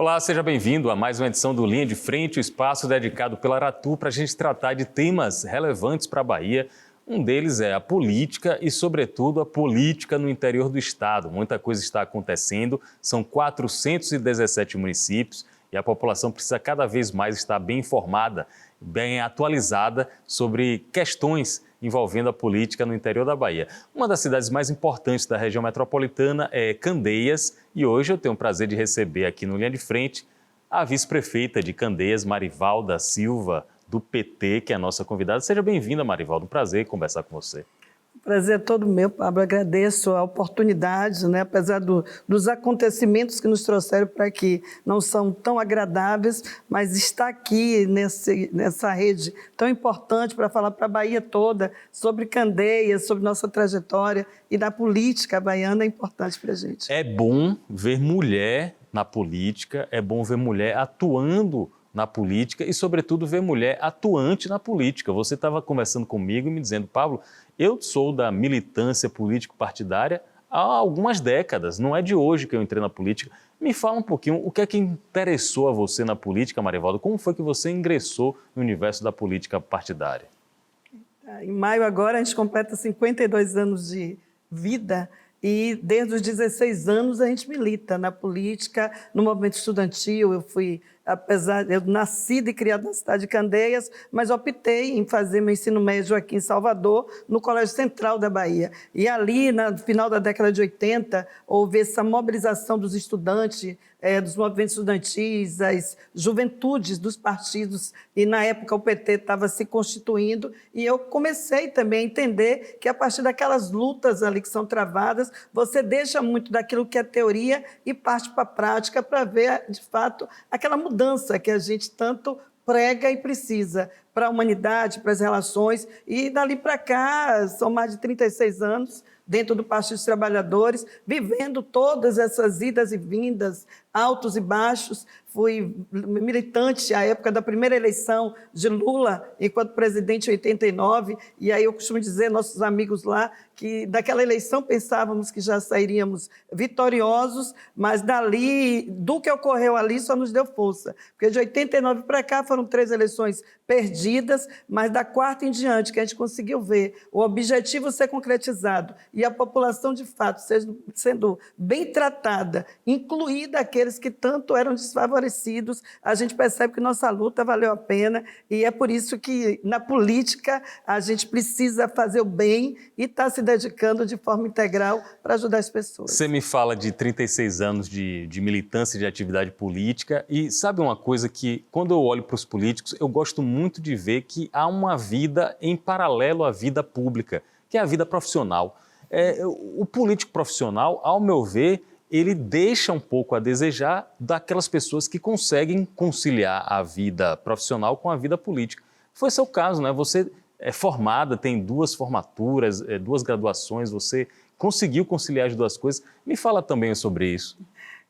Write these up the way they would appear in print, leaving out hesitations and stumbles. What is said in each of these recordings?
Olá, seja bem-vindo a mais uma edição do Linha de Frente, o espaço dedicado pela Aratu para a gente tratar de temas relevantes para a Bahia. Um deles é a política e, sobretudo, a política no interior do estado. Muita coisa está acontecendo, são 417 municípios e a população precisa cada vez mais estar bem informada, bem atualizada sobre questões envolvendo a política no interior da Bahia. Uma das cidades mais importantes da região metropolitana é Candeias e hoje eu tenho o prazer de receber aqui no Linha de Frente a vice-prefeita de Candeias, Marivalda Silva, do PT, que é a nossa convidada. Seja bem-vinda, Marivalda, um prazer conversar com você. O prazer é todo meu, Pablo. Agradeço a oportunidade, apesar dos acontecimentos que nos trouxeram para aqui, não são tão agradáveis, mas estar aqui nessa rede tão importante para falar para a Bahia toda sobre Candeias, sobre nossa trajetória e da política baiana é importante para a gente. É bom ver mulher na política, é bom ver mulher atuando na política e, sobretudo, ver mulher atuante na política. Você estava conversando comigo e me dizendo, Pablo, eu sou da militância político-partidária há algumas décadas, não é de hoje que eu entrei na política. Me fala um pouquinho, o que é que interessou a você na política, Marivalda? Como foi que você ingressou no universo da política partidária? Em maio agora a gente completa 52 anos de vida e desde os 16 anos a gente milita na política, no movimento estudantil. Eu nasci e criada na cidade de Candeias, mas optei em fazer meu ensino médio aqui em Salvador, no Colégio Central da Bahia. E ali, no final da década de 80, houve essa mobilização dos estudantes, dos movimentos estudantis, as juventudes dos partidos, e na época o PT estava se constituindo, e eu comecei também a entender que a partir daquelas lutas ali que são travadas, você deixa muito daquilo que é teoria e parte para a prática para ver, de fato, aquela mudança que a gente tanto prega e precisa para a humanidade, para as relações. E dali para cá, são mais de 36 anos dentro do Partido dos Trabalhadores, vivendo todas essas idas e vindas, altos e baixos. Fui militante à época da primeira eleição de Lula, enquanto presidente em 89, e aí eu costumo dizer, nossos amigos lá, que daquela eleição pensávamos que já sairíamos vitoriosos, mas dali, do que ocorreu ali, só nos deu força. Porque de 89 para cá foram 3 eleições perdidas, mas da quarta em diante, que a gente conseguiu ver o objetivo ser concretizado e a população, de fato, sendo bem tratada, incluída aqueles que tanto eram desfavorecidos, a gente percebe que nossa luta valeu a pena e é por isso que, na política, a gente precisa fazer o bem e estar se dedicando de forma integral para ajudar as pessoas. Você me fala de 36 anos de militância, de atividade política e sabe uma coisa que, quando eu olho para os políticos, eu gosto muito de ver que há uma vida em paralelo à vida pública, que é a vida profissional. O político profissional, ao meu ver, ele deixa um pouco a desejar daquelas pessoas que conseguem conciliar a vida profissional com a vida política. Foi seu caso, né? Você é formada, tem 2 formaturas, 2 graduações, você conseguiu conciliar as 2 coisas. Me fala também sobre isso.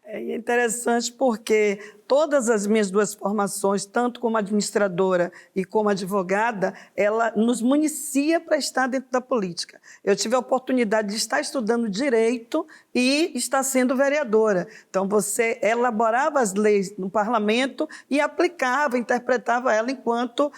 É interessante porque todas as minhas 2 formações, tanto como administradora e como advogada, ela nos municia para estar dentro da política. Eu tive a oportunidade de estar estudando direito e estar sendo vereadora. Então, você elaborava as leis no parlamento e aplicava, interpretava ela enquanto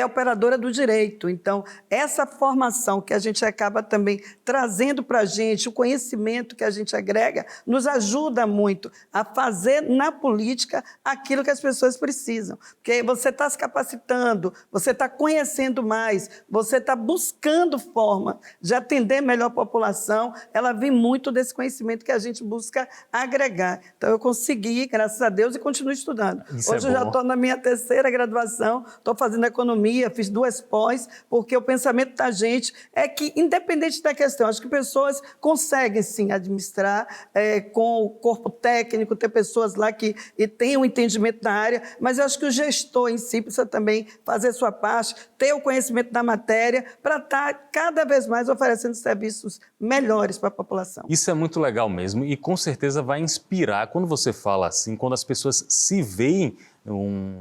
operadora do direito. Então, essa formação que a gente acaba também trazendo para a gente, o conhecimento que a gente agrega, nos ajuda muito a fazer na política aquilo que as pessoas precisam. Porque você está se capacitando, você está conhecendo mais, você está buscando forma de atender melhor a população, ela vem muito desse conhecimento que a gente busca agregar. Então, eu consegui, graças a Deus, e continuo estudando. Hoje eu já estou na minha 3ª graduação, estou fazendo economia, fiz 2 pós, porque o pensamento da gente é que, independente da questão, acho que pessoas conseguem, sim, administrar com o corpo técnico, ter pessoas lá que têm um entendimento da área, mas eu acho que o gestor em si precisa também fazer sua parte, ter o conhecimento da matéria para estar cada vez mais oferecendo serviços melhores para a população. Isso é muito legal mesmo e com certeza vai inspirar, quando você fala assim, quando as pessoas se veem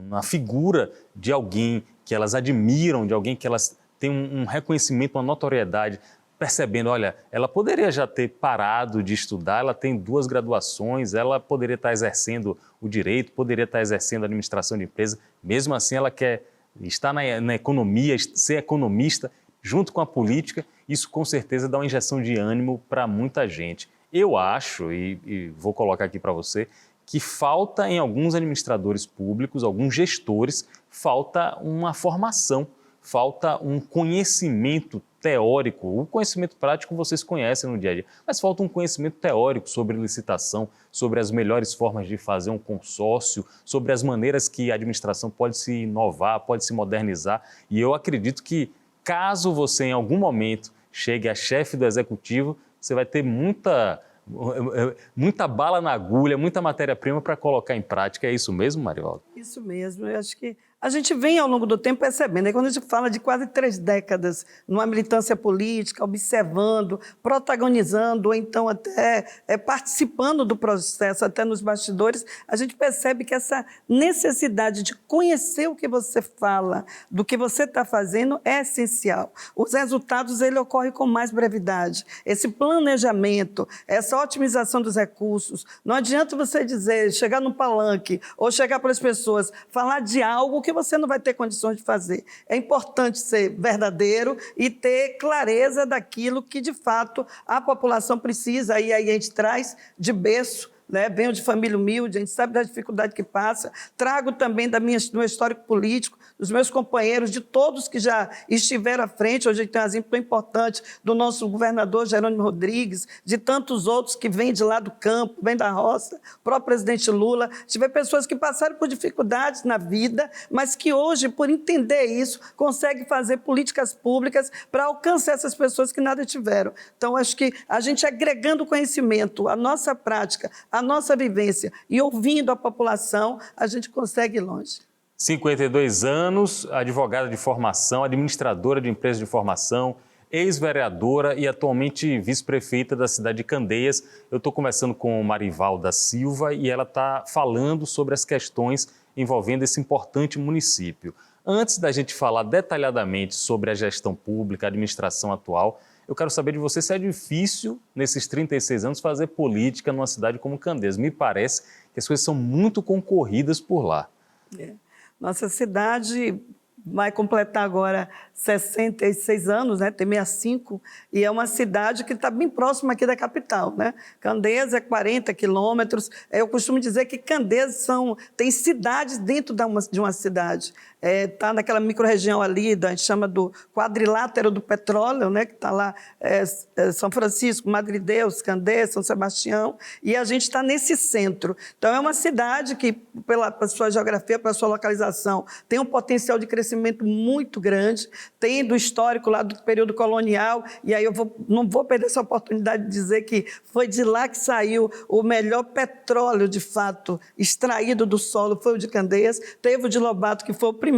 na figura de alguém que elas admiram, de alguém que elas têm um reconhecimento, uma notoriedade, percebendo, olha, ela poderia já ter parado de estudar, ela tem 2 graduações, ela poderia estar exercendo o direito, poderia estar exercendo a administração de empresa, mesmo assim ela quer estar na economia, ser economista, junto com a política, isso com certeza dá uma injeção de ânimo para muita gente. Eu acho, e vou colocar aqui para você, que falta em alguns administradores públicos, alguns gestores, falta uma formação, falta um conhecimento teórico. O conhecimento prático vocês conhecem no dia a dia, mas falta um conhecimento teórico sobre licitação, sobre as melhores formas de fazer um consórcio, sobre as maneiras que a administração pode se inovar, pode se modernizar. E eu acredito que, caso você em algum momento chegue a chefe do executivo, você vai ter muita bala na agulha, muita matéria-prima para colocar em prática. É isso mesmo, Marivalda? Isso mesmo. Eu acho que a gente vem, ao longo do tempo, percebendo. Quando a gente fala de quase 3 décadas numa militância política, observando, protagonizando, ou então até participando do processo, até nos bastidores, a gente percebe que essa necessidade de conhecer o que você fala, do que você está fazendo, é essencial. Os resultados ele ocorrem com mais brevidade. Esse planejamento, essa otimização dos recursos. Não adianta você dizer, chegar no palanque ou chegar para as pessoas, falar de algo que você não vai ter condições de fazer. É importante ser verdadeiro e ter clareza daquilo que, de fato, a população precisa. E aí a gente traz de berço, né? Venho de família humilde, a gente sabe da dificuldade que passa. Trago também do meu histórico político, dos meus companheiros, de todos que já estiveram à frente. Hoje a gente tem um exemplo tão importante do nosso governador Jerônimo Rodrigues, de tantos outros que vêm de lá do campo, vêm da roça, o próprio presidente Lula. Tive pessoas que passaram por dificuldades na vida, mas que hoje, por entender isso, conseguem fazer políticas públicas para alcançar essas pessoas que nada tiveram. Então, acho que a gente agregando conhecimento, a nossa prática, a nossa vivência e ouvindo a população, a gente consegue ir longe. 52 anos, advogada de formação, administradora de empresa de formação, ex-vereadora e atualmente vice-prefeita da cidade de Candeias. Eu estou conversando com Marivalda Silva e ela está falando sobre as questões envolvendo esse importante município. Antes da gente falar detalhadamente sobre a gestão pública, a administração atual, eu quero saber de você se é difícil, nesses 36 anos, fazer política numa cidade como Candeias. Me parece que as coisas são muito concorridas por lá. Nossa cidade vai completar agora 66 anos, né? Tem 65, e é uma cidade que está bem próxima aqui da capital, né? Candeias é 40 quilômetros. Eu costumo dizer que Candeias tem cidades dentro de uma cidade. Está naquela microrregião ali, a gente chama do quadrilátero do petróleo, né? Que está lá, São Francisco, Madre Deus, Candeias, São Sebastião, e a gente está nesse centro. Então, é uma cidade que, pela sua geografia, pela sua localização, tem um potencial de crescimento muito grande, tem do histórico lá do período colonial, e aí não vou perder essa oportunidade de dizer que foi de lá que saiu o melhor petróleo, de fato, extraído do solo, foi o de Candeias. Teve o de Lobato, que foi o primeiro,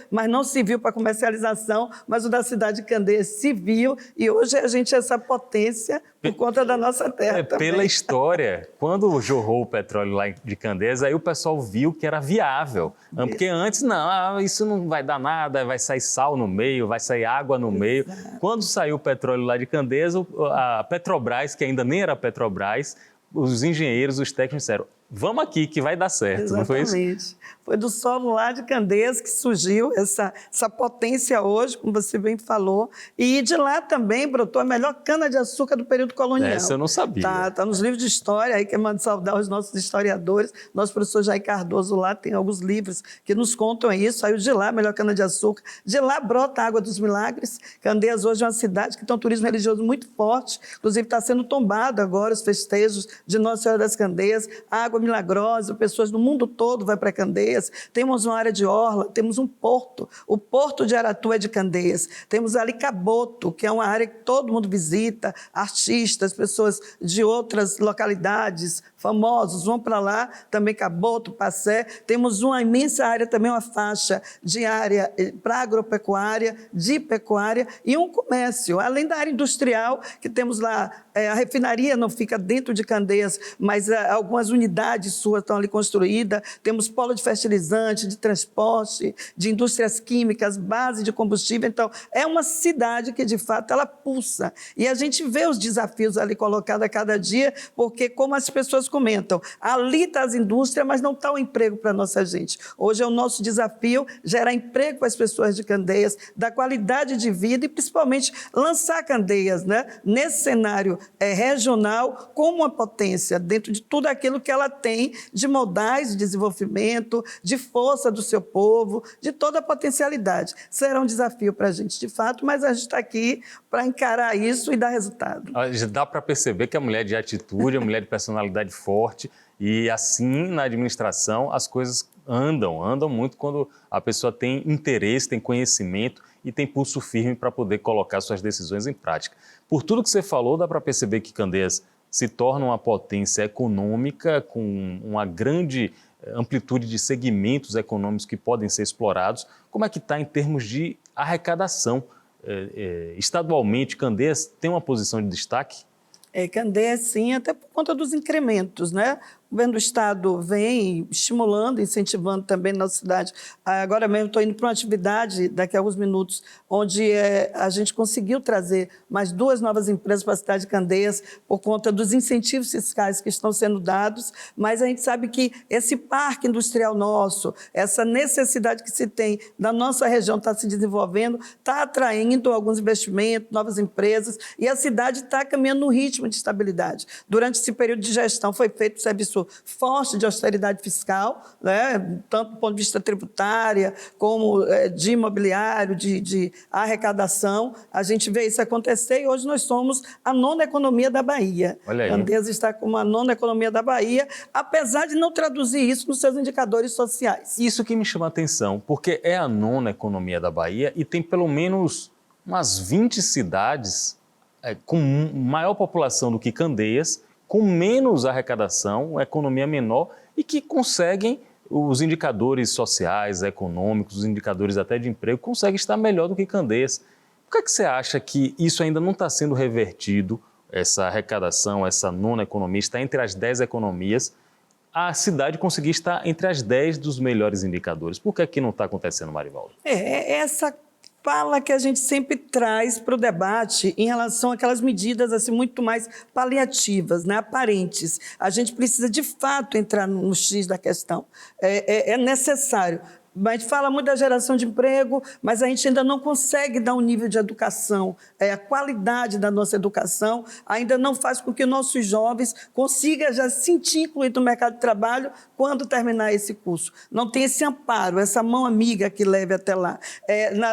mas não se viu para comercialização, mas o da cidade de Candeias se viu, e hoje a gente é essa potência por conta da nossa terra também. Pela história, quando jorrou o petróleo lá de Candeias, aí o pessoal viu que era viável, porque antes, não, isso não vai dar nada, vai sair sal no meio, vai sair água no meio. Quando saiu o petróleo lá de Candeias, a Petrobras, que ainda nem era Petrobras, os engenheiros, os técnicos disseram, vamos aqui que vai dar certo. Exatamente. Não foi isso? Foi do solo lá de Candeias que surgiu essa potência hoje, como você bem falou, e de lá também brotou a melhor cana-de-açúcar do período colonial. Essa eu não sabia. Tá nos livros de história, aí que mando saudar os nossos historiadores, nosso professor Jair Cardoso lá tem alguns livros que nos contam isso, saiu de lá a melhor cana-de-açúcar, de lá brota a Água dos Milagres. Candeias hoje é uma cidade que tem um turismo religioso muito forte, inclusive está sendo tombado agora os festejos de Nossa Senhora das Candeias, água milagrosa, pessoas do mundo todo vão para Candeias. Temos uma área de orla, temos um porto, o Porto de Aratu é de Candeias, temos ali Caboto, que é uma área que todo mundo visita, artistas, pessoas de outras localidades, famosos, vão para lá, também Caboto, Passé. Temos uma imensa área, também uma faixa de área para agropecuária, de pecuária e um comércio, além da área industrial, que temos lá, a refinaria não fica dentro de Candeias, mas algumas unidades cidades suas estão ali construídas, temos polo de fertilizante, de transporte, de indústrias químicas, base de combustível. Então, é uma cidade que, de fato, ela pulsa. E a gente vê os desafios ali colocados a cada dia, porque, como as pessoas comentam, ali está as indústrias, mas não está o emprego para a nossa gente. Hoje é o nosso desafio gerar emprego para as pessoas de Candeias, dar qualidade de vida e, principalmente, lançar Candeias, né, nesse cenário regional como uma potência, dentro de tudo aquilo que ela tem de modais de desenvolvimento, de força do seu povo, de toda a potencialidade. Será um desafio para a gente, de fato, mas a gente está aqui para encarar isso e dar resultado. Dá para perceber que a mulher de atitude, a mulher de personalidade forte, e assim na administração as coisas andam muito quando a pessoa tem interesse, tem conhecimento e tem pulso firme para poder colocar suas decisões em prática. Por tudo que você falou, dá para perceber que Candeias se torna uma potência econômica com uma grande amplitude de segmentos econômicos que podem ser explorados. Como é que está em termos de arrecadação? Estadualmente, Candeias tem uma posição de destaque? Candeias, sim, até por conta dos incrementos, né? O governo do Estado vem estimulando, incentivando também na nossa cidade. Agora mesmo estou indo para uma atividade, daqui a alguns minutos, onde a gente conseguiu trazer mais 2 novas empresas para a cidade de Candeias por conta dos incentivos fiscais que estão sendo dados, mas a gente sabe que esse parque industrial nosso, essa necessidade que se tem da nossa região estar se desenvolvendo, está atraindo alguns investimentos, novas empresas, e a cidade está caminhando no ritmo de estabilidade. Durante esse período de gestão foi feito um serviço forte de austeridade fiscal, né? Tanto do ponto de vista tributária, como de imobiliário, de arrecadação. A gente vê isso acontecer e hoje nós somos a 9ª economia da Bahia. Candeias está como a 9ª economia da Bahia, apesar de não traduzir isso nos seus indicadores sociais. Isso que me chama a atenção, porque é a 9ª economia da Bahia e tem pelo menos umas 20 cidades com maior população do que Candeias, com menos arrecadação, economia menor e que conseguem os indicadores sociais, econômicos, os indicadores até de emprego, conseguem estar melhor do que Candeias. Por que você acha que isso ainda não está sendo revertido, essa arrecadação, essa 9ª economia, está entre as 10 economias, a cidade conseguir estar entre as 10 dos melhores indicadores? Por que não está acontecendo, Marivalda? Essa fala que a gente sempre traz para o debate em relação àquelas medidas assim, muito mais paliativas, né, aparentes. A gente precisa, de fato, entrar no X da questão. É necessário. A gente fala muito da geração de emprego, mas a gente ainda não consegue dar um nível de educação. A qualidade da nossa educação ainda não faz com que nossos jovens consigam já se sentir incluídos no mercado de trabalho quando terminar esse curso. Não tem esse amparo, essa mão amiga que leve até lá.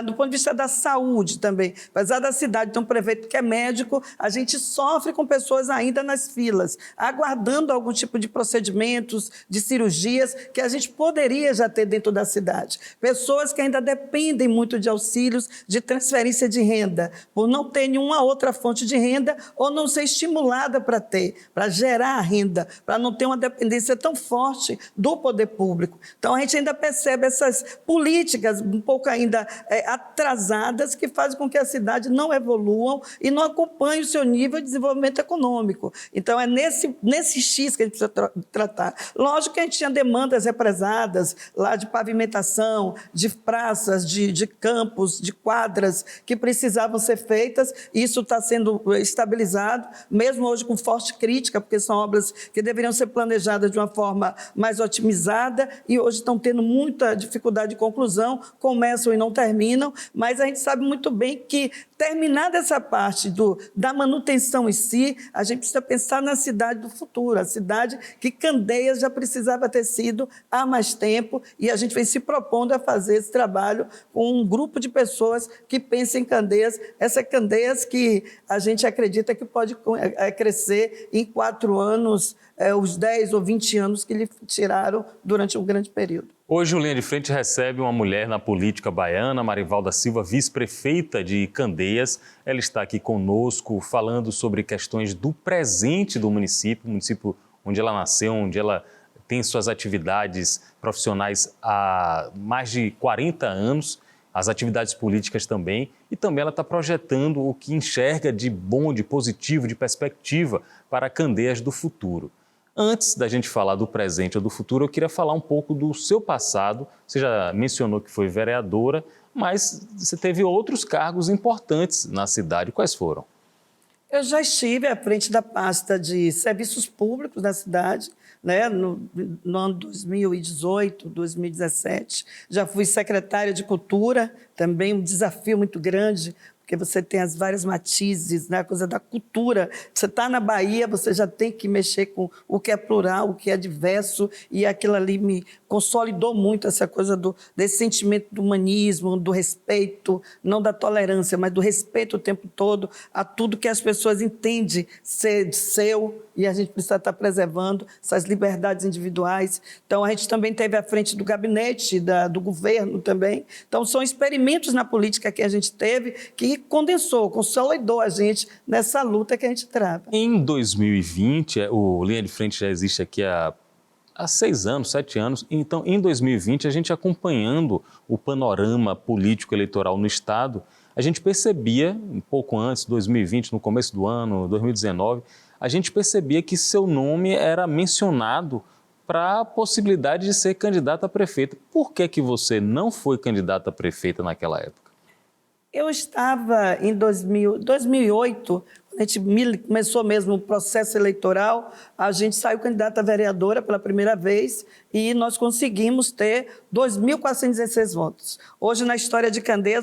Do ponto de vista da saúde também, apesar da cidade ter um prefeito que é médico, a gente sofre com pessoas ainda nas filas, aguardando algum tipo de procedimentos, de cirurgias que a gente poderia já ter dentro da cidade. Pessoas que ainda dependem muito de auxílios de transferência de renda, por não ter nenhuma outra fonte de renda ou não ser estimulada para gerar renda, para não ter uma dependência tão forte do poder público. Então, a gente ainda percebe essas políticas um pouco ainda atrasadas que fazem com que a cidade não evolua e não acompanhe o seu nível de desenvolvimento econômico. Então, é nesse X que a gente precisa tratar. Lógico que a gente tinha demandas represadas lá de pavimentação, de praças, de campos, de quadras que precisavam ser feitas. Isso está sendo estabilizado, mesmo hoje com forte crítica, porque são obras que deveriam ser planejadas de uma forma mais otimizada e hoje estão tendo muita dificuldade de conclusão, começam e não terminam, mas a gente sabe muito bem que terminada essa parte da manutenção em si, a gente precisa pensar na cidade do futuro, a cidade que Candeias já precisava ter sido há mais tempo, e a gente vem se propondo a fazer esse trabalho com um grupo de pessoas que pensam em Candeias, essa Candeias que a gente acredita que pode crescer em 4 anos, os 10 ou 20 anos que lhe tiraram durante um grande período. Hoje o Linha de Frente recebe uma mulher na política baiana, Marivalda Silva, vice-prefeita de Candeias. Ela está aqui conosco falando sobre questões do presente do município onde ela nasceu, onde ela tem suas atividades profissionais há mais de 40 anos, as atividades políticas também, e também ela está projetando o que enxerga de bom, de positivo, de perspectiva para Candeias do futuro. Antes da gente falar do presente ou do futuro, eu queria falar um pouco do seu passado. Você já mencionou que foi vereadora, mas você teve outros cargos importantes na cidade. Quais foram? Eu já estive à frente da pasta de serviços públicos da cidade, né, no ano 2018, 2017. Já fui secretária de Cultura, também um desafio muito grande, porque você tem as várias matizes, né, a coisa da cultura. Você está na Bahia, você já tem que mexer com o que é plural, o que é diverso, e aquilo ali me consolidou muito, essa coisa desse sentimento do humanismo, do respeito, não da tolerância, mas do respeito o tempo todo a tudo que as pessoas entendem ser seu, e a gente precisa estar preservando essas liberdades individuais. Então, a gente também teve à frente do gabinete, do governo também. Então, são experimentos na política que a gente teve que condensou, consolidou a gente nessa luta que a gente trava. Em 2020, o Linha de Frente já existe aqui há 6 anos, 7 anos. Então, em 2020, a gente acompanhando o panorama político eleitoral no Estado, a gente percebia, um pouco antes, 2020, no começo do ano, 2019, a gente percebia que seu nome era mencionado para a possibilidade de ser candidata a prefeita. Por que você não foi candidata a prefeita naquela época? Eu estava em 2008, quando a gente começou mesmo o processo eleitoral, a gente saiu candidata a vereadora pela primeira vez e nós conseguimos ter 2.416 votos. Hoje, na história de Candeias,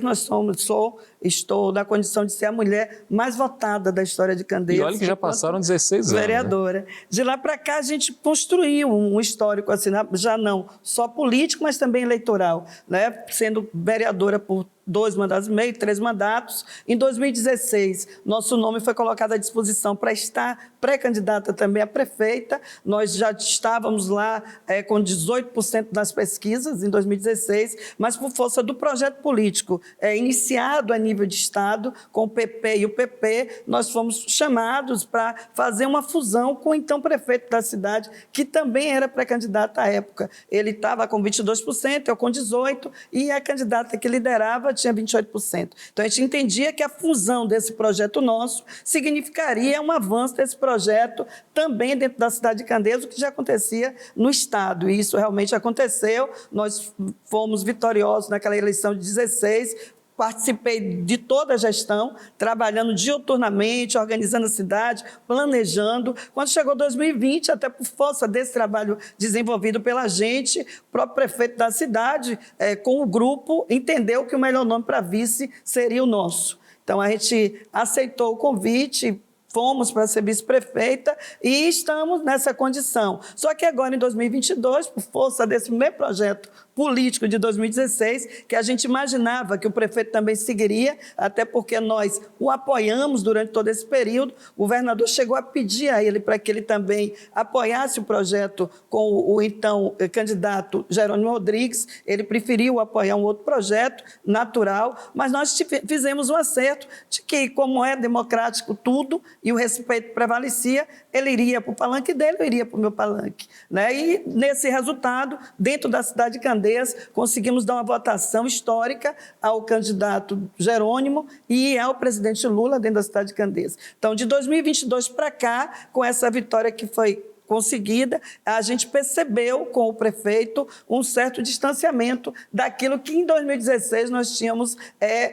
estou na condição de ser a mulher mais votada da história de Candeias. E olha que já passaram 16 anos. Vereadora. Né? De lá para cá, a gente construiu um histórico, assim, já não só político, mas também eleitoral, né? Sendo vereadora por 2 mandatos e meio, 3 mandatos. Em 2016, nosso nome foi colocado à disposição para estar pré-candidata também a prefeita. Nós já estávamos lá com 18% das pesquisas em 2016, mas por força do projeto político iniciado a nível de Estado, com o PP e o PP, nós fomos chamados para fazer uma fusão com o então prefeito da cidade, que também era pré-candidato à época. Ele estava com 22%, eu com 18%, e a candidata que liderava tinha 28%. Então, a gente entendia que a fusão desse projeto nosso significaria um avanço desse projeto também dentro da cidade de Candeias, o que já acontecia no Estado. E isso realmente aconteceu. Nós fomos vitoriosos naquela eleição de 16, participei de toda a gestão, trabalhando diuturnamente, organizando a cidade, planejando. Quando chegou 2020, até por força desse trabalho desenvolvido pela gente, o próprio prefeito da cidade, com o grupo, entendeu que o melhor nome para vice seria o nosso. Então, a gente aceitou o convite, fomos para ser vice-prefeita e estamos nessa condição. Só que agora, em 2022, por força desse mesmo projeto político de 2016, que a gente imaginava que o prefeito também seguiria, até porque nós o apoiamos durante todo esse período, o governador chegou a pedir a ele para que ele também apoiasse o projeto com o então candidato Jerônimo Rodrigues. Ele preferiu apoiar um outro projeto natural, mas nós fizemos um acerto de que, como é democrático tudo, e o respeito prevalecia, ele iria para o palanque dele, eu iria para o meu palanque. Né? E, nesse resultado, dentro da cidade de Candeias, conseguimos dar uma votação histórica ao candidato Jerônimo e ao presidente Lula dentro da cidade de Candeias. Então, de 2022 para cá, com essa vitória que foi conseguida, a gente percebeu com o prefeito um certo distanciamento daquilo que em 2016 nós tínhamos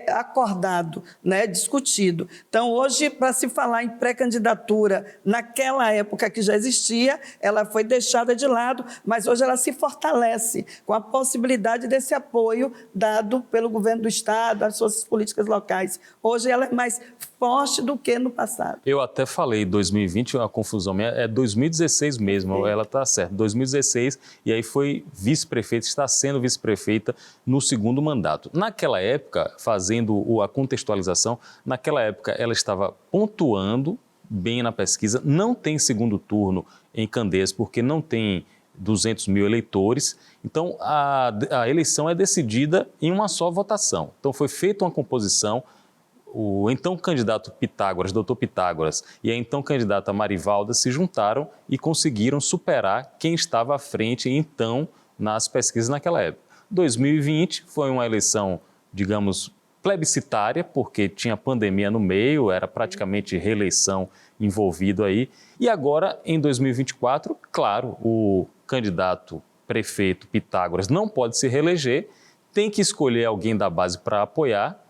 acordado, né, discutido. Então, hoje, para se falar em pré-candidatura, naquela época que já existia, ela foi deixada de lado, mas hoje ela se fortalece com a possibilidade desse apoio dado pelo governo do Estado, as suas políticas locais. Hoje ela é mais forte do que no passado. Eu até falei 2020, uma confusão minha, é 2016 mesmo, ela está certa, 2016, e aí foi vice-prefeita, está sendo vice-prefeita no segundo mandato. Naquela época, fazendo a contextualização, naquela época ela estava pontuando bem na pesquisa, não tem segundo turno em Candeias, porque não tem 200 mil eleitores, então a eleição é decidida em uma só votação. Então foi feita uma composição, o então candidato Pitágoras, doutor Pitágoras, e a então candidata Marivalda se juntaram e conseguiram superar quem estava à frente, então, nas pesquisas naquela época. 2020 foi uma eleição, digamos, plebiscitária, porque tinha pandemia no meio, era praticamente reeleição envolvido aí. E agora, em 2024, claro, o candidato prefeito Pitágoras não pode se reeleger, tem que escolher alguém da base para apoiar.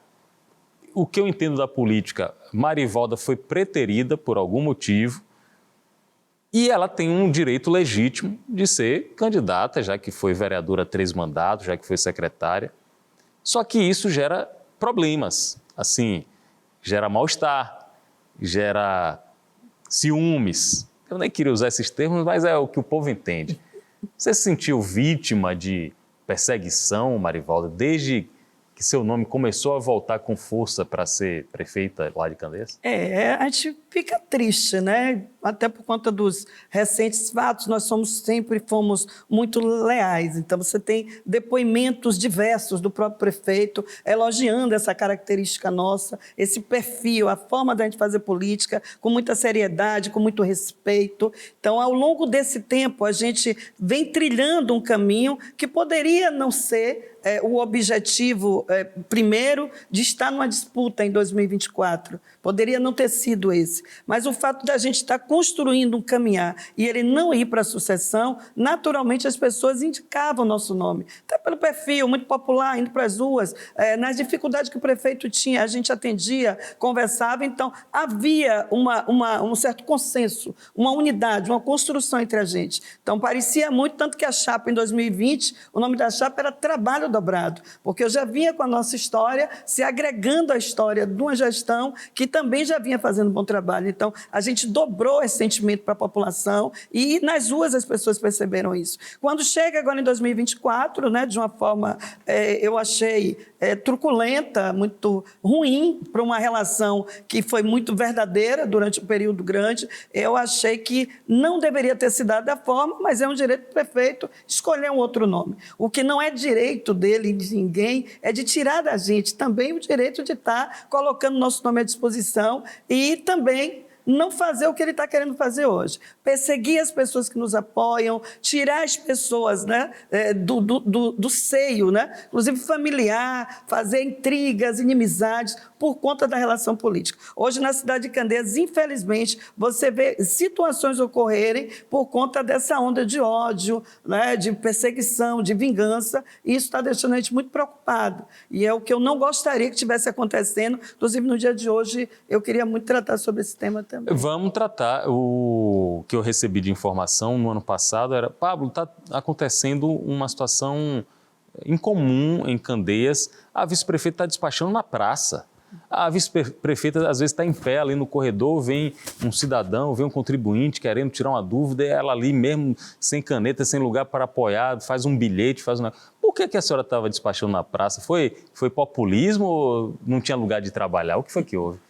O que eu entendo da política, Marivalda foi preterida por algum motivo e ela tem um direito legítimo de ser candidata, já que foi vereadora 3 mandatos, já que foi secretária. Só que isso gera problemas, assim, gera mal-estar, gera ciúmes. Eu nem queria usar esses termos, mas é o que o povo entende. Você se sentiu vítima de perseguição, Marivalda, desde que seu nome começou a voltar com força para ser prefeita lá de Candeias? A gente fica triste, né? Até por conta dos recentes fatos, nós sempre fomos muito leais. Então, você tem depoimentos diversos do próprio prefeito elogiando essa característica nossa, esse perfil, a forma da gente fazer política, com muita seriedade, com muito respeito. Então, ao longo desse tempo, a gente vem trilhando um caminho que poderia não ser o objetivo primeiro de estar numa disputa em 2024. Poderia não ter sido esse. Mas o fato da gente estar construindo um caminhar e ele não ir para a sucessão, naturalmente as pessoas indicavam o nosso nome. Até pelo perfil, muito popular, indo para as ruas, nas dificuldades que o prefeito tinha, a gente atendia, conversava, então havia um certo consenso, uma unidade, uma construção entre a gente. Então parecia muito, tanto que a chapa em 2020, o nome da chapa era Trabalho Dobrado, porque eu já vinha com a nossa história se agregando à história de uma gestão que também já vinha fazendo um bom trabalho. Então, a gente dobrou esse sentimento para a população e nas ruas as pessoas perceberam isso. Quando chega agora em 2024, né, de uma forma, eu achei truculenta, muito ruim para uma relação que foi muito verdadeira durante um período grande, eu achei que não deveria ter se dado da forma, mas é um direito do prefeito escolher um outro nome. O que não é direito dele e de ninguém é de tirar da gente também o direito de estar colocando nosso nome à disposição e também não fazer o que ele está querendo fazer hoje. Perseguir as pessoas que nos apoiam, tirar as pessoas, né, do seio, né, inclusive familiar, fazer intrigas, inimizades por conta da relação política. Hoje, na cidade de Candeias, infelizmente, você vê situações ocorrerem por conta dessa onda de ódio, né, de perseguição, de vingança, e isso está deixando a gente muito preocupado. E é o que eu não gostaria que estivesse acontecendo. Inclusive, no dia de hoje, eu queria muito tratar sobre esse tema também. Vamos tratar. O que eu recebi de informação no ano passado era: Pablo, está acontecendo uma situação incomum em Candeias, a vice-prefeita está despachando na praça. A vice-prefeita, às vezes, está em pé ali no corredor, vem um cidadão, vem um contribuinte querendo tirar uma dúvida, e ela ali mesmo, sem caneta, sem lugar para apoiar, faz um bilhete, faz um... Por que a senhora estava despachando na praça? Foi populismo ou não tinha lugar de trabalhar? O que foi que houve?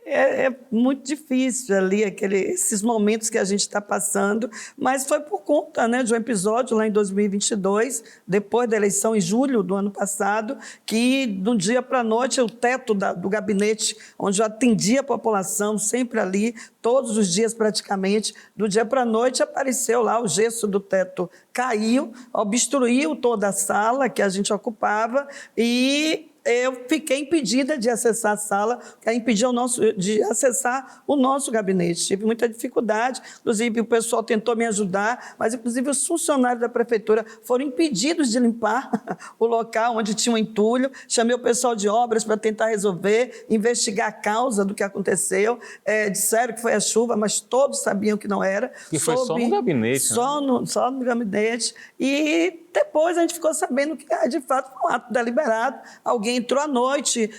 É muito difícil ali, esses momentos que a gente está passando, mas foi por conta, né, de um episódio lá em 2022, depois da eleição em julho do ano passado, que de um dia para a noite o teto do gabinete, onde eu atendia a população, sempre ali, todos os dias praticamente, do dia para a noite apareceu lá o gesso do teto, caiu, obstruiu toda a sala que a gente ocupava e eu fiquei impedida de acessar a sala, impediu de acessar o nosso gabinete. Tive muita dificuldade, inclusive o pessoal tentou me ajudar, mas inclusive os funcionários da prefeitura foram impedidos de limpar o local onde tinha um entulho. Chamei o pessoal de obras para tentar resolver, investigar a causa do que aconteceu. Disseram que foi a chuva, mas todos sabiam que não era. E foi só no gabinete. Só no gabinete. E depois a gente ficou sabendo que, de fato, foi um ato deliberado. Alguém entrou à noite,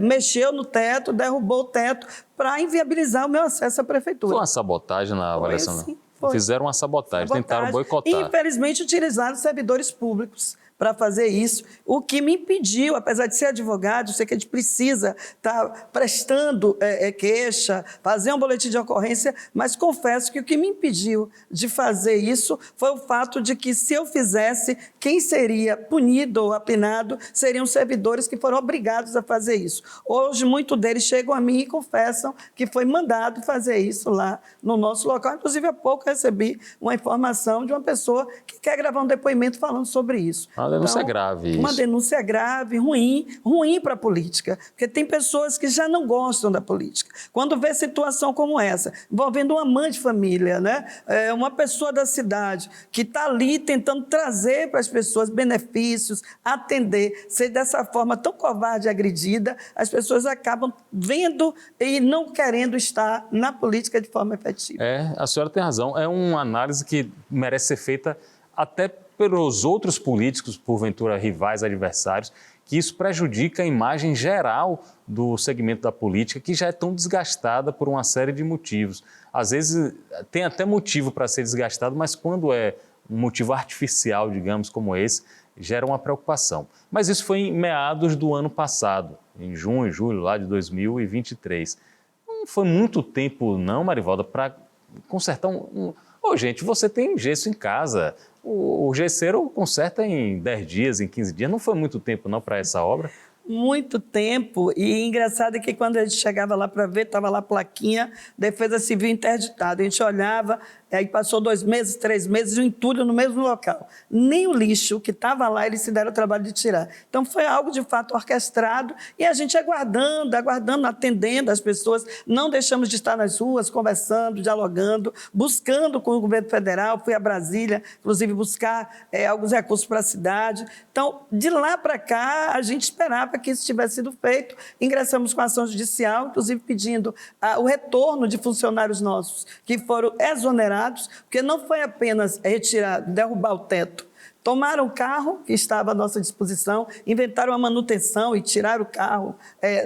mexeu no teto, derrubou o teto para inviabilizar o meu acesso à prefeitura. Foi uma sabotagem na avaliação? Foi, sim, não? Fizeram uma sabotagem, tentaram boicotar. Infelizmente, utilizaram servidores públicos para fazer isso, o que me impediu, apesar de ser advogado, eu sei que a gente precisa estar prestando queixa, fazer um boletim de ocorrência, mas confesso que o que me impediu de fazer isso foi o fato de que, se eu fizesse, quem seria punido ou apenado seriam servidores que foram obrigados a fazer isso. Hoje, muitos deles chegam a mim e confessam que foi mandado fazer isso lá no nosso local. Inclusive, há pouco recebi uma informação de uma pessoa que quer gravar um depoimento falando sobre isso. denúncia grave. Uma Isso. denúncia grave, ruim para a política, porque tem pessoas que já não gostam da política. Quando vê situação como essa, envolvendo uma mãe de família, né? Uma pessoa da cidade que está ali tentando trazer para as pessoas benefícios, atender, ser dessa forma tão covarde e agredida, as pessoas acabam vendo e não querendo estar na política de forma efetiva. A senhora tem razão. É uma análise que merece ser feita até pelos outros políticos, porventura rivais, adversários, que isso prejudica a imagem geral do segmento da política, que já é tão desgastada por uma série de motivos. Às vezes tem até motivo para ser desgastado, mas quando é um motivo artificial, digamos, como esse, gera uma preocupação. Mas isso foi em meados do ano passado, em junho, julho, lá de 2023. Não foi muito tempo não, Marivalda, para consertar Ô, gente, você tem gesso em casa. O gesseiro conserta em 10 dias, em 15 dias. Não foi muito tempo não para essa obra? Muito tempo, e engraçado é que quando a gente chegava lá para ver, estava lá a plaquinha, Defesa Civil interditada. A gente olhava, aí passou 2 meses, 3 meses, um entulho no mesmo local. Nem o lixo que estava lá, eles se deram o trabalho de tirar. Então, foi algo de fato orquestrado, e a gente aguardando, atendendo as pessoas. Não deixamos de estar nas ruas, conversando, dialogando, buscando com o governo federal. Fui a Brasília, inclusive, buscar alguns recursos para a cidade. Então, de lá para cá, a gente esperava que isso tivesse sido feito. Ingressamos com a ação judicial, inclusive pedindo o retorno de funcionários nossos que foram exonerados, porque não foi apenas retirar, derrubar o teto. Tomaram o carro que estava à nossa disposição, inventaram a manutenção e tiraram o carro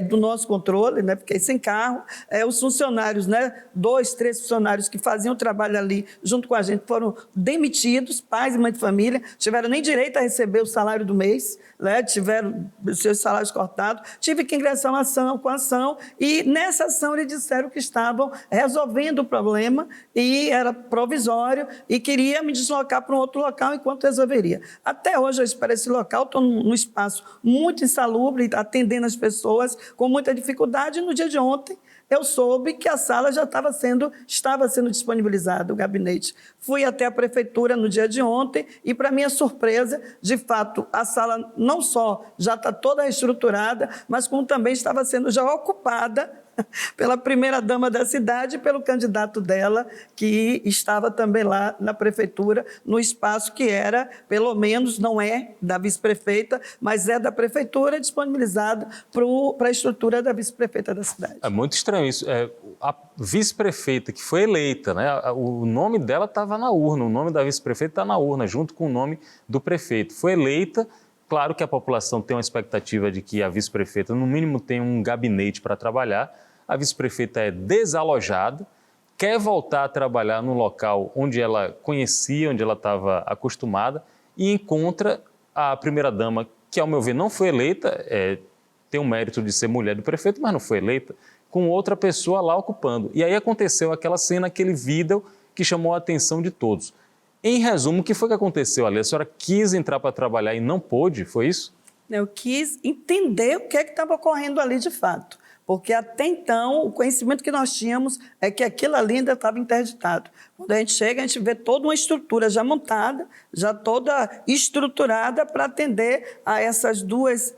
do nosso controle, né? Fiquei sem carro. Os funcionários, né? 2, 3 funcionários que faziam o trabalho ali junto com a gente foram demitidos, pais e mães de família, tiveram nem direito a receber o salário do mês, né? Tiveram seus salários cortados. Tive que ingressar com a ação, e nessa ação eles disseram que estavam resolvendo o problema e era provisório e queria me deslocar para um outro local enquanto resolveria. Até hoje eu espero esse local, estou num espaço muito insalubre, atendendo as pessoas com muita dificuldade. E no dia de ontem eu soube que a sala já estava sendo disponibilizada, o gabinete. Fui até a prefeitura no dia de ontem e, para minha surpresa, de fato, a sala não só já está toda reestruturada, mas como também estava sendo já ocupada pela primeira-dama da cidade e pelo candidato dela, que estava também lá na prefeitura, no espaço que era, pelo menos, não é da vice-prefeita, mas é da prefeitura, disponibilizado para a estrutura da vice-prefeita da cidade. É muito estranho isso. A vice-prefeita que foi eleita, né, o nome dela estava na urna, o nome da vice-prefeita está na urna, junto com o nome do prefeito. Foi eleita. Claro que a população tem uma expectativa de que a vice-prefeita, no mínimo, tenha um gabinete para trabalhar. A vice-prefeita é desalojada, quer voltar a trabalhar no local onde ela conhecia, onde ela estava acostumada, e encontra a primeira-dama, que, ao meu ver, não foi eleita, tem o mérito de ser mulher do prefeito, mas não foi eleita, com outra pessoa lá ocupando. E aí aconteceu aquela cena, aquele vídeo que chamou a atenção de todos. Em resumo, o que foi que aconteceu ali? A senhora quis entrar para trabalhar e não pôde, foi isso? Eu quis entender o que estava ocorrendo ali de fato. Porque até então o conhecimento que nós tínhamos é que aquilo ali ainda estava interditado. Quando a gente chega, a gente vê toda uma estrutura já montada, já toda estruturada para atender a essas duas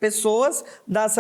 pessoas das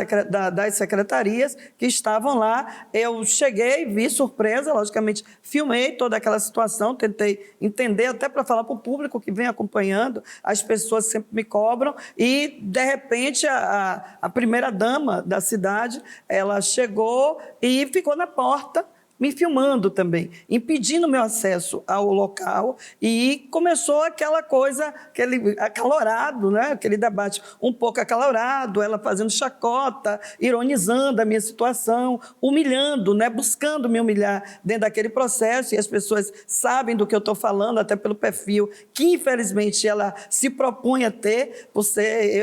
secretarias que estavam lá. Eu cheguei, vi surpresa, logicamente filmei toda aquela situação, tentei entender até para falar para o público que vem acompanhando, as pessoas sempre me cobram, e de repente a primeira-dama da cidade, ela chegou e ficou na porta, me filmando também, impedindo meu acesso ao local, e começou aquela coisa, aquele acalorado, né? Aquele debate um pouco acalorado, ela fazendo chacota, ironizando a minha situação, humilhando, né? Buscando me humilhar dentro daquele processo, e as pessoas sabem do que eu estou falando, até pelo perfil que, infelizmente, ela se propõe a ter.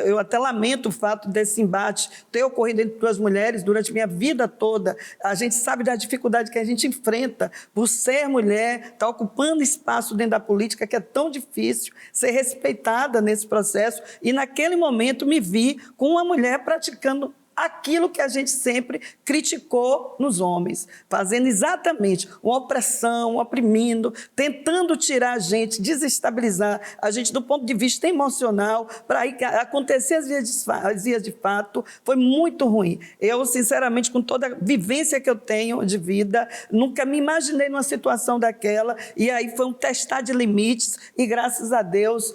Eu até lamento o fato desse embate ter ocorrido entre duas mulheres durante minha vida toda. A gente sabe da dificuldade que a gente enfrenta por ser mulher, estar ocupando espaço dentro da política, que é tão difícil, ser respeitada nesse processo. E naquele momento me vi com uma mulher praticando aquilo que a gente sempre criticou nos homens, fazendo exatamente uma opressão, oprimindo, tentando tirar a gente, desestabilizar a gente do ponto de vista emocional, para acontecer as vias de fato, foi muito ruim. Eu, sinceramente, com toda a vivência que eu tenho de vida, nunca me imaginei numa situação daquela, e aí foi um testar de limites, e graças a Deus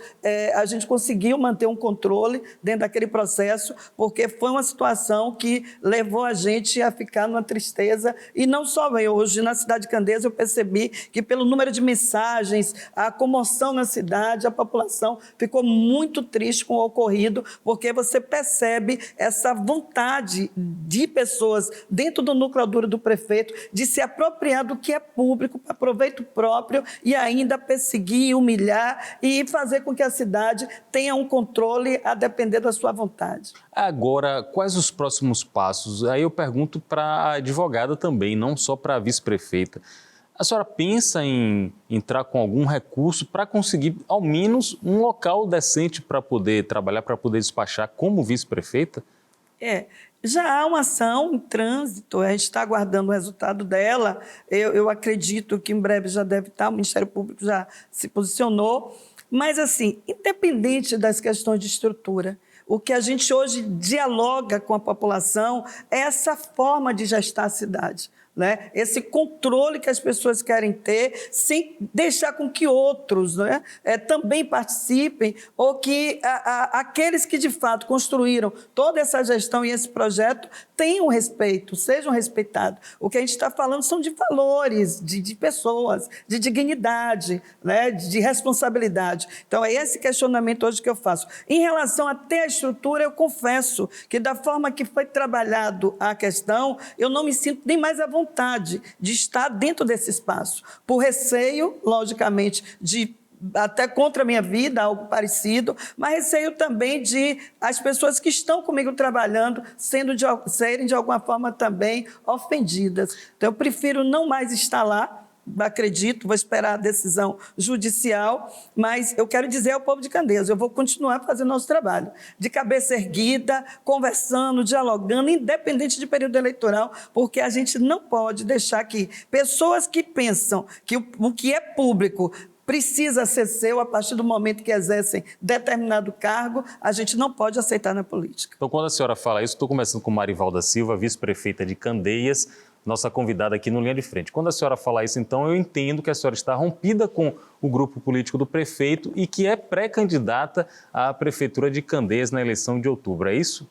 a gente conseguiu manter um controle dentro daquele processo, porque foi uma situação que levou a gente a ficar numa tristeza, e não só eu. Hoje, na cidade de Candeias, eu percebi que pelo número de mensagens, a comoção na cidade, a população ficou muito triste com o ocorrido, porque você percebe essa vontade de pessoas dentro do núcleo duro do prefeito de se apropriar do que é público para proveito próprio e ainda perseguir, humilhar e fazer com que a cidade tenha um controle a depender da sua vontade. Agora, quais os próximos passos? Aí eu pergunto para a advogada também, não só para a vice-prefeita. A senhora pensa em entrar com algum recurso para conseguir, ao menos, um local decente para poder trabalhar, para poder despachar como vice-prefeita? Já há uma ação em trânsito, a gente está aguardando o resultado dela. Eu acredito que em breve já deve estar, o Ministério Público já se posicionou. Mas, assim, independente das questões de estrutura, o que a gente hoje dialoga com a população é essa forma de gestar a cidade, né? Esse controle que as pessoas querem ter, sem deixar com que outros, né, também participem, ou que aqueles que de fato construíram toda essa gestão e esse projeto tenham respeito, sejam respeitados. O que a gente está falando são de valores, de pessoas, de dignidade, né, de responsabilidade. Então, é esse questionamento hoje que eu faço. Em relação até a estrutura, eu confesso que da forma que foi trabalhado a questão, eu não me sinto nem mais à vontade de estar dentro desse espaço, por receio, logicamente, de até contra a minha vida, algo parecido, mas receio também de as pessoas que estão comigo trabalhando serem de alguma forma também ofendidas. Então, eu prefiro não mais estar lá. Acredito, vou esperar a decisão judicial, mas eu quero dizer ao povo de Candeias, eu vou continuar fazendo nosso trabalho, de cabeça erguida, conversando, dialogando, independente de período eleitoral, porque a gente não pode deixar que pessoas que pensam que o que é público precisa ser seu a partir do momento que exercem determinado cargo, a gente não pode aceitar na política. Então, quando a senhora fala isso, estou conversando com Marivalda Silva, vice-prefeita de Candeias, nossa convidada aqui no Linha de Frente. Quando a senhora fala isso, então, eu entendo que a senhora está rompida com o grupo político do prefeito e que é pré-candidata à prefeitura de Candeias na eleição de outubro, é isso?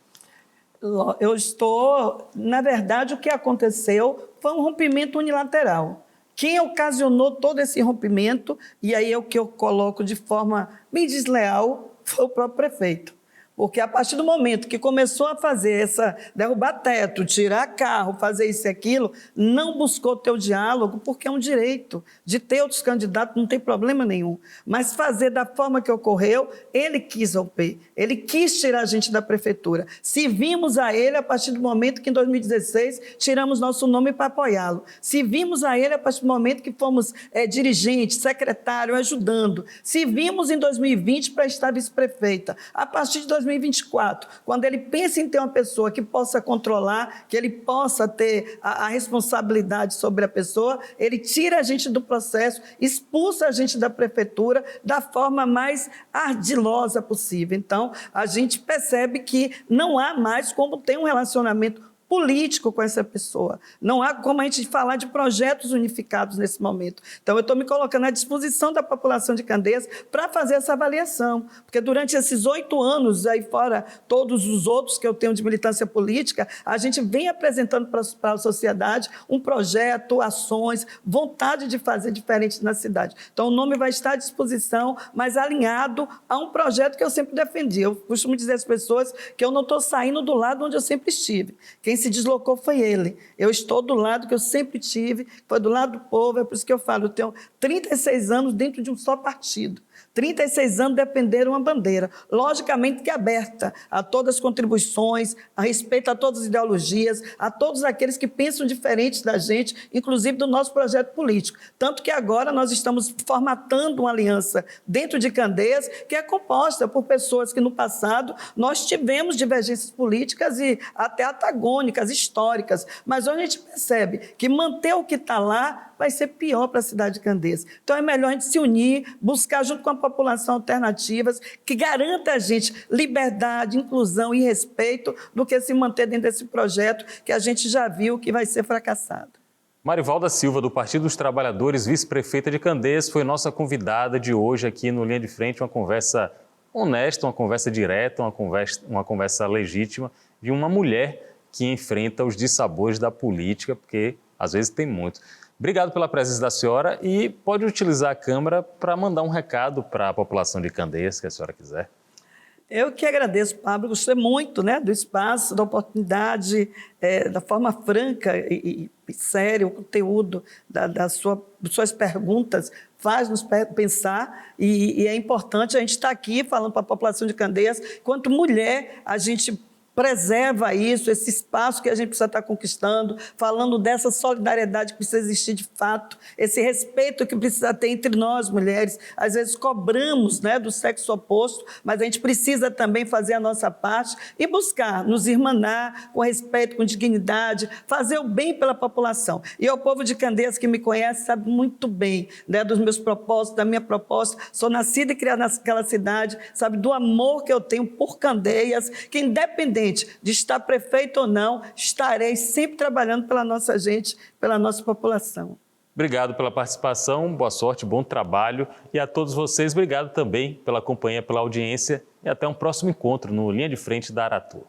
Eu estou... Na verdade, o que aconteceu foi um rompimento unilateral. Quem ocasionou todo esse rompimento, e aí é o que eu coloco de forma bem desleal, foi o próprio prefeito. Porque a partir do momento que começou a fazer derrubar teto, tirar carro, fazer isso e aquilo, não buscou ter o diálogo, porque é um direito de ter outros candidatos, não tem problema nenhum. Mas fazer da forma que ocorreu, ele quis romper, ele quis tirar a gente da prefeitura. Se vimos a ele a partir do momento que em 2016 tiramos nosso nome para apoiá-lo. Se vimos a ele a partir do momento que fomos dirigente, secretário, ajudando. Se vimos em 2020 para estar vice-prefeita. A partir de 2024, quando ele pensa em ter uma pessoa que possa controlar, que ele possa ter a responsabilidade sobre a pessoa, ele tira a gente do processo, expulsa a gente da prefeitura da forma mais ardilosa possível. Então, a gente percebe que não há mais como ter um relacionamento político com essa pessoa. Não há como a gente falar de projetos unificados nesse momento. Então, eu estou me colocando à disposição da população de Candeias para fazer essa avaliação, porque durante esses 8 anos, aí fora todos os outros que eu tenho de militância política, a gente vem apresentando para a sociedade um projeto, ações, vontade de fazer diferente na cidade. Então, o nome vai estar à disposição, mas alinhado a um projeto que eu sempre defendi. Eu costumo dizer às pessoas que eu não estou saindo do lado onde eu sempre estive. Quem se deslocou foi ele. Eu estou do lado que eu sempre tive, foi do lado do povo, é por isso que eu falo, eu tenho 36 anos dentro de um só partido. 36 anos defenderam uma bandeira, logicamente que aberta a todas as contribuições, a respeito a todas as ideologias, a todos aqueles que pensam diferente da gente, inclusive do nosso projeto político. Tanto que agora nós estamos formatando uma aliança dentro de Candeias, que é composta por pessoas que no passado nós tivemos divergências políticas e até antagônicas, históricas, mas hoje a gente percebe que manter o que está lá vai ser pior para a cidade de Candeias. Então é melhor a gente se unir, buscar junto com a população alternativas que garanta a gente liberdade, inclusão e respeito do que se manter dentro desse projeto que a gente já viu que vai ser fracassado. Marivalda Silva, do Partido dos Trabalhadores, vice-prefeita de Candeias, foi nossa convidada de hoje aqui no Linha de Frente, uma conversa honesta, uma conversa direta, uma conversa legítima de uma mulher que enfrenta os dissabores da política, porque às vezes tem muito. Obrigado pela presença da senhora e pode utilizar a Câmara para mandar um recado para a população de Candeias, que a senhora quiser. Eu que agradeço, Pablo, gostei muito, né, do espaço, da oportunidade, da forma franca e séria, o conteúdo das suas perguntas faz nos pensar e é importante a gente estar aqui falando para a população de Candeias, quanto mulher a gente preserva isso, esse espaço que a gente precisa estar conquistando, falando dessa solidariedade que precisa existir de fato, esse respeito que precisa ter entre nós, mulheres. Às vezes cobramos, né, do sexo oposto, mas a gente precisa também fazer a nossa parte e buscar nos irmanar com respeito, com dignidade, fazer o bem pela população. E o povo de Candeias que me conhece sabe muito bem, né, dos meus propósitos, da minha proposta. Sou nascida e criada naquela cidade, sabe do amor que eu tenho por Candeias, que independente de estar prefeito ou não, estarei sempre trabalhando pela nossa gente, pela nossa população. Obrigado pela participação, boa sorte, bom trabalho e a todos vocês, obrigado também pela companhia, pela audiência e até um próximo encontro no Linha de Frente da Aratu.